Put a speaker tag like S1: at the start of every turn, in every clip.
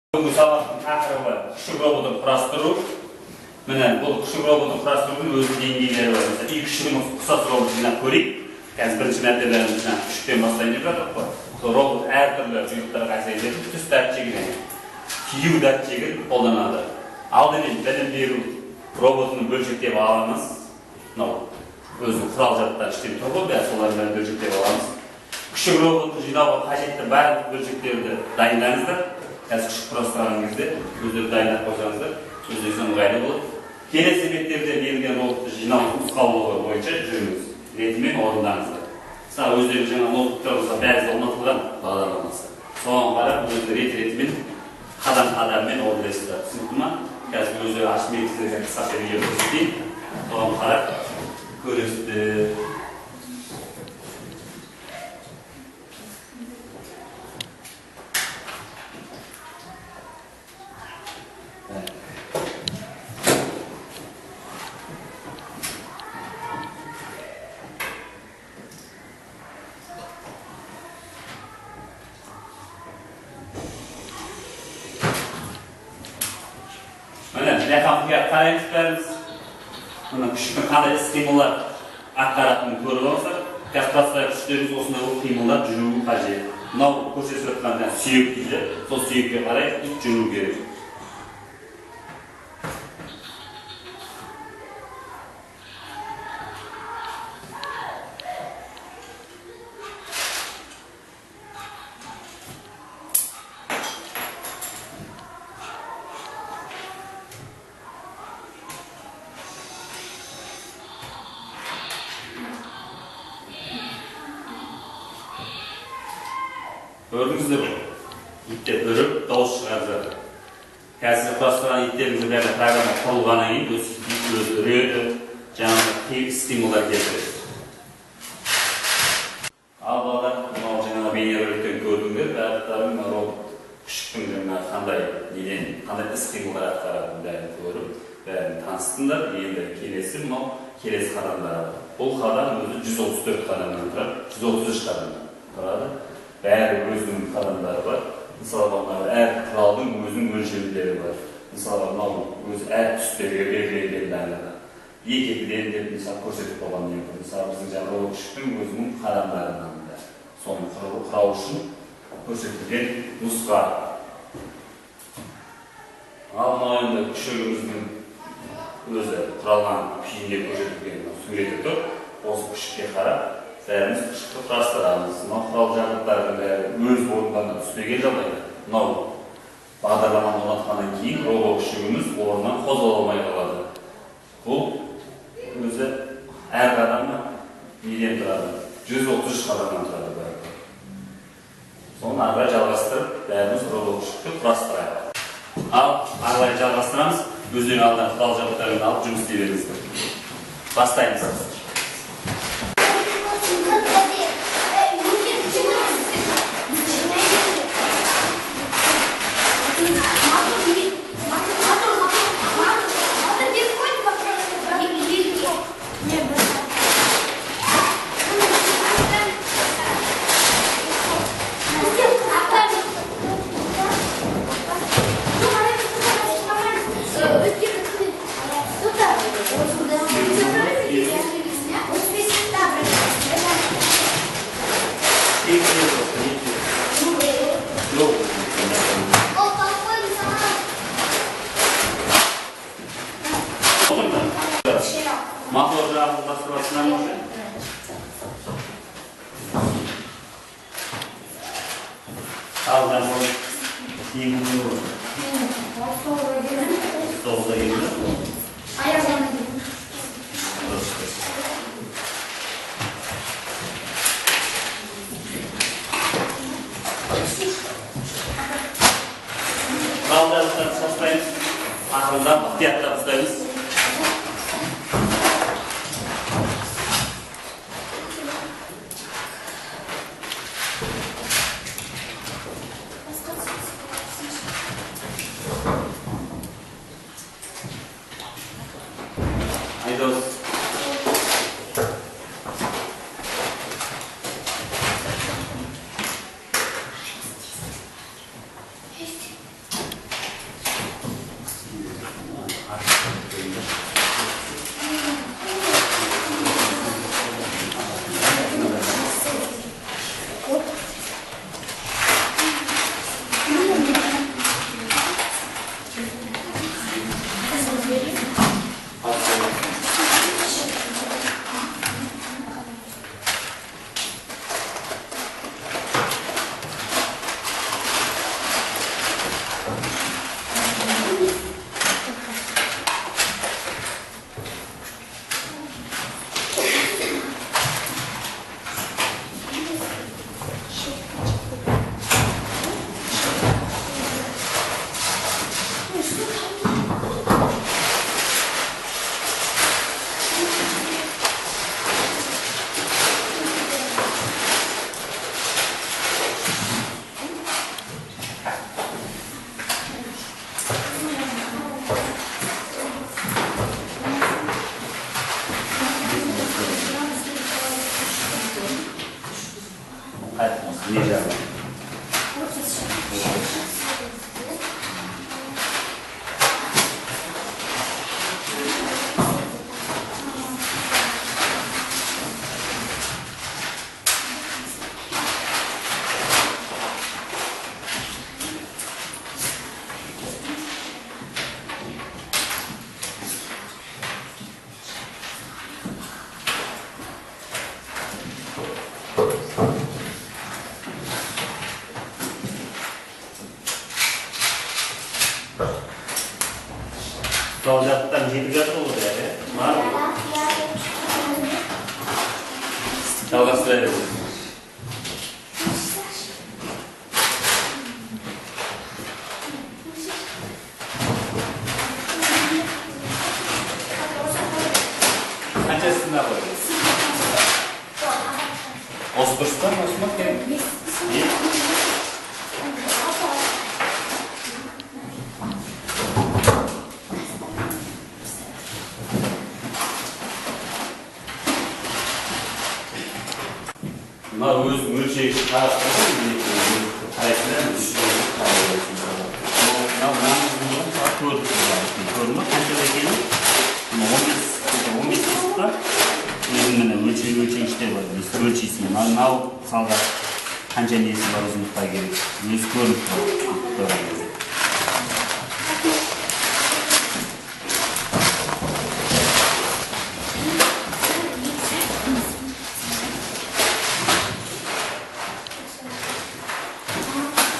S1: Бүгінгі сабақтың тақырыбы күшік роботын құрастыру. Міне бұл күшік роботын құрастырудың өз деңгейлері бар. Mesela үй күшігіміз ұқсас робот жинап көрейік. Қазір бірінші мәртебелеріміз күшіктен бастайын деп жатырмық қой. Сол робот әртүрлі бұйрықтарға әсер ететін түс датчигін, тию датчигін қолданады. Алдымен білім беру роботын бөлшектеп аламыз. Мынау өзінің құрал жабдықтары іштен тұр ғой, солармен бөлшектеп аламыз. Күшік роботын жинауға қажетті барлық бөлшектерді дайындаңыздар. Қазір күшік құрастырған кезде өздері дайындап қойсаңыздар, өздеріңізге ыңғайлы болады. Келесі беттерде берілген роботты жинау нұсқаулығы бойынша жүріңіз. Ретімен орындаңыздар. Мысалы өздеріңіз жаңа ноутбуктарыңызға бәрі орнатылған бағдарламасы. Соған қарап өздері ретімен қадам-қадаммен орындайсыздар. Түсінікті ма? Қазір өздері ашып сіздерге қысқаша видео көрсетейін. Соған қарап көресіздер. Механикаға қараймыз бәріміз. Мына күшіктің қандай іс-қимылдар атқаратынын көріп алсақ, қазір күштеріміз осындай болып қимылдап жүруі қажет. Мынау көрсетіп жатқан сүйек дейді, сол сүйекке қарай ит жүру керек. Көрдіңіздер ғой, иттер үріп, дауыс шығарып жатыр. Қазір құрастырған иттеріңізді бәрі программа құрылғаннан кейін өз үреді, жаңағы іс-қимылдар келтіреді. Ал балалар, мынау жаңағы бейнероликтен көрдіңдер, барлықтарың робот күшіктің қандай іс-қимылдар атқаратынын бәрін көріп, бәрін таныстыңдар. Енді келесі мынау келесі қадамдар. Бұл қадам өзі 134 қадамнан тұрады, 133 қадамнан тұрады. Бәрі өзінің қадамдары бар. Мысалы, әр құралдың өзінің өлшемдері бар. Мысалы, өзі әр түстерге белгіленген дайындығы. Екі-екіден деп мысалы көрсетіп қойған екен. Мысалы, біздің жаңағы күшіктің өзінің қадамдарынан да. Соны құрау үшін көрсетілген нұсқа. Ал мынау енді күшігіміздің өзі құралған күйінде көрсетілген суреті тұр. Осы күшікке қарап бәріміз күшікті құрастырамыз. Мынау құрал жабдықтардың бәрі өз орындарына түспеген жағдайда. Мынау бағдарламаны орнатқаннан кейін робот күшігіміз орнынан қозғала алмай қалады. Бұл өзі әр қадамы неден тұрады? 133 қадамнан тұрады бәрі. Соны ары қарай жалғастырып, бәріміз робот күшікті құрастырайық. Ал ары қарай жалғастырамыз. Өздерінің алдынан құрал жабдықтарын алып жұмыс істей беріңіздер. Бастаймыз. Мотор жағын бастырасынан može? Алдан ол еңгілі ол. Солда еңгілі? Аяғынан еңгілі. Қалдарлықтан састаймыз. Ақылдан бұқтияттан ұстаймыз. Айдос. Ne cevap? Dalcaktan 7 kat olur yani. Var mı? Dalgası verelim. Kaçasında koyuyoruz? Ospurs'tan osmak gerek. Bunlar öz mülçeyi karşılaştırır mı? Hayatlar mı? Körünü kaçada gelip 15 kısıtlar өзінің өлшеу іштері бар. Өлшейсің. Мынау мысалға қанша несі бар ұзындыққа керек. Өзі көрініп тұрады.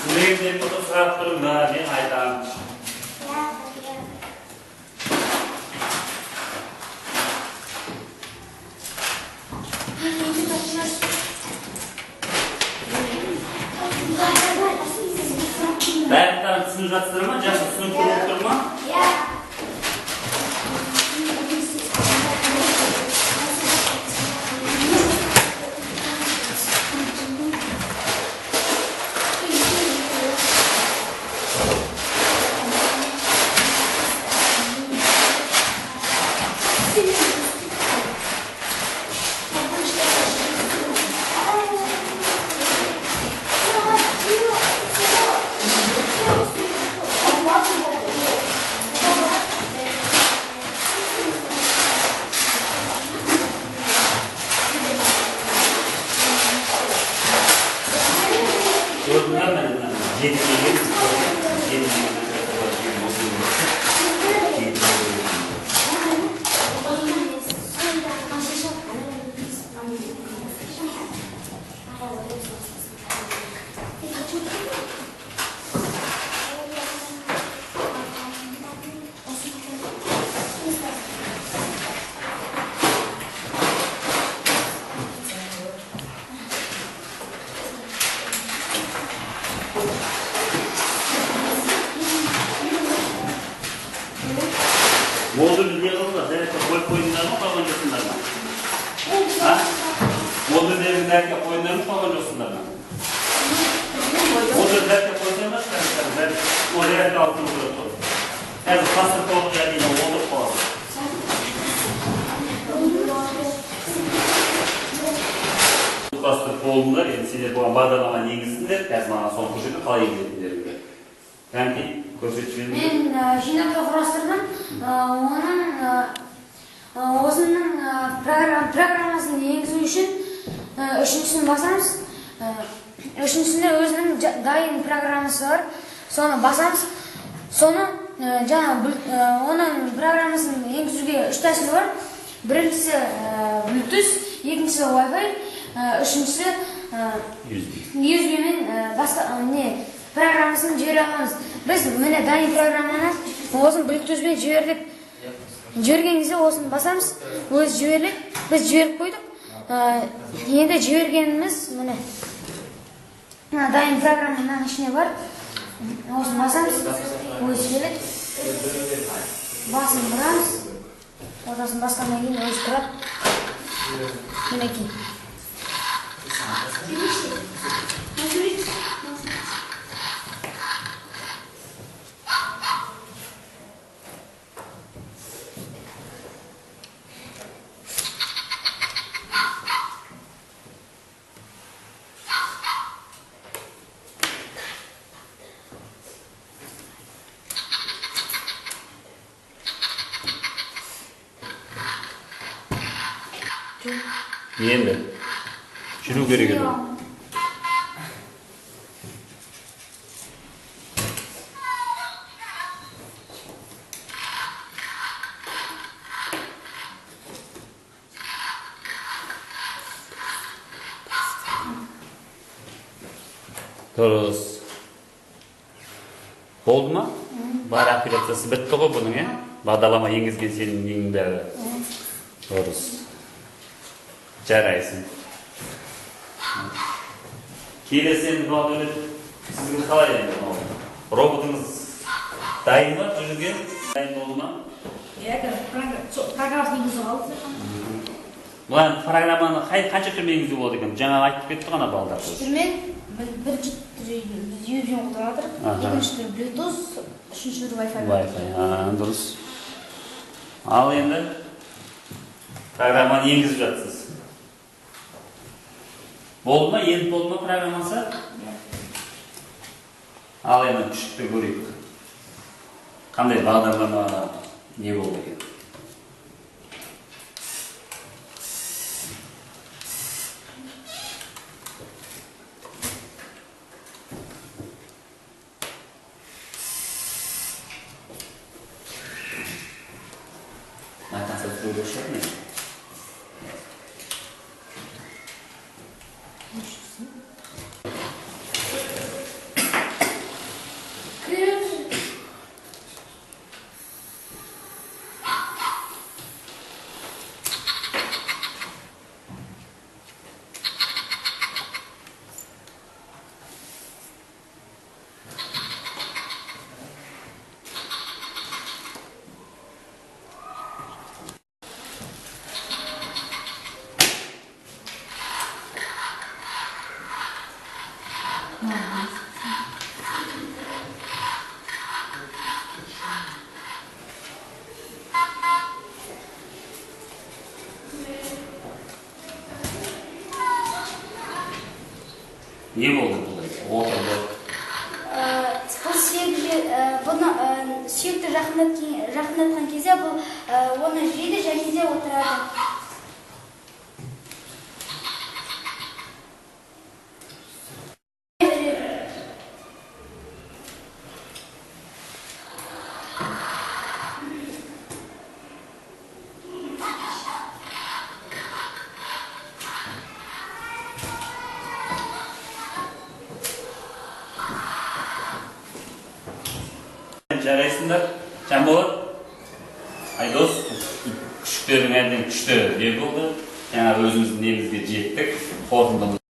S1: Сіздерге фото сұрап тұрмын ба? Мен айтамын. Бәріптен түсініп жатсыздар ма? Жақсы түсініп көріп тұр ма? Modül yığılmaz. Evet, oyunlar mı kalıncasınlar mı? Ha? Modüllerin derken oyunlar mı kalıncasınlar mı? Modül derken oyunlar mı kalıncasınlar mı? O derken altını bırakıyor. Yani kasır kolu geldiğinde modül kalıncasınlar. Kasır kolunlar, yani size bu bağdalama негізінде, қазір маған соңғы жүрді қалай емдетіндеріңді. Кәмпи, көрсетші беріңіз.
S2: Мен жинаққа құрастырдым. Осының программасын енгізу үшін үшіншісін басамыз. Үшіншісінде өзінің дайын программасы бар. Соны басамыз. Соны оның программасын енгізуге үш тәсіл бар. Біріншісі Bluetooth, екіншісі Wi-Fi, үшіншісі USB-мен программасын жібере аламыз. Біз міне дайын программаны осын Bluetooth-мен жібердік. Жіберген кезде осын басамыз, өзі жіберлік. Біз жіберіп қойдық. Енді жібергеніміз міне дайын программаның ішіне бар. Осын басамыз, өзі келеді. Басын бұрамыз. Ортасын басқаннан кейін өзі тұрады. Мінекей.
S1: Енді жүру керек еді. Дұрыс. Болды ма? Бар операциясы бітті ғой бұның, Бағдарлама енгізген сенің неңнің бәрі. Дұрыс. Жарайсың. Келесі енді Бағдәулет, сізге қалай енді? Роботыңыз дайын ба жүрге? Дайын болды ма?
S2: Программасын енгізіп алды.
S1: Бұлан программаны қанша түрме енгізу болады екен? Жаңа айтып кетті ғана балдар.
S2: Түрмен бір USB қолданады. Екінші түрі Bluetooth, үшінші түрі Wi-Fi.
S1: Wi-Fi, дұрыс. Ал енді программаны енгізіп жатсыз. Болды ма? Енді болды ма программасы? Ал енді күшікті көрейік. Қандай бағдарлама не болды екен? Айтасы түрі шығар ме? Не болды бұлай? Отырды.
S2: Бұны сүйекті жақындатқан кезде бұл оны жейді және де отырады.
S1: Жарайсыңдар, Жанболат, Айдос, күшіктердің әден күшті не болды. Жаңа өзіміздің немізге жеттік, қорытындымыз.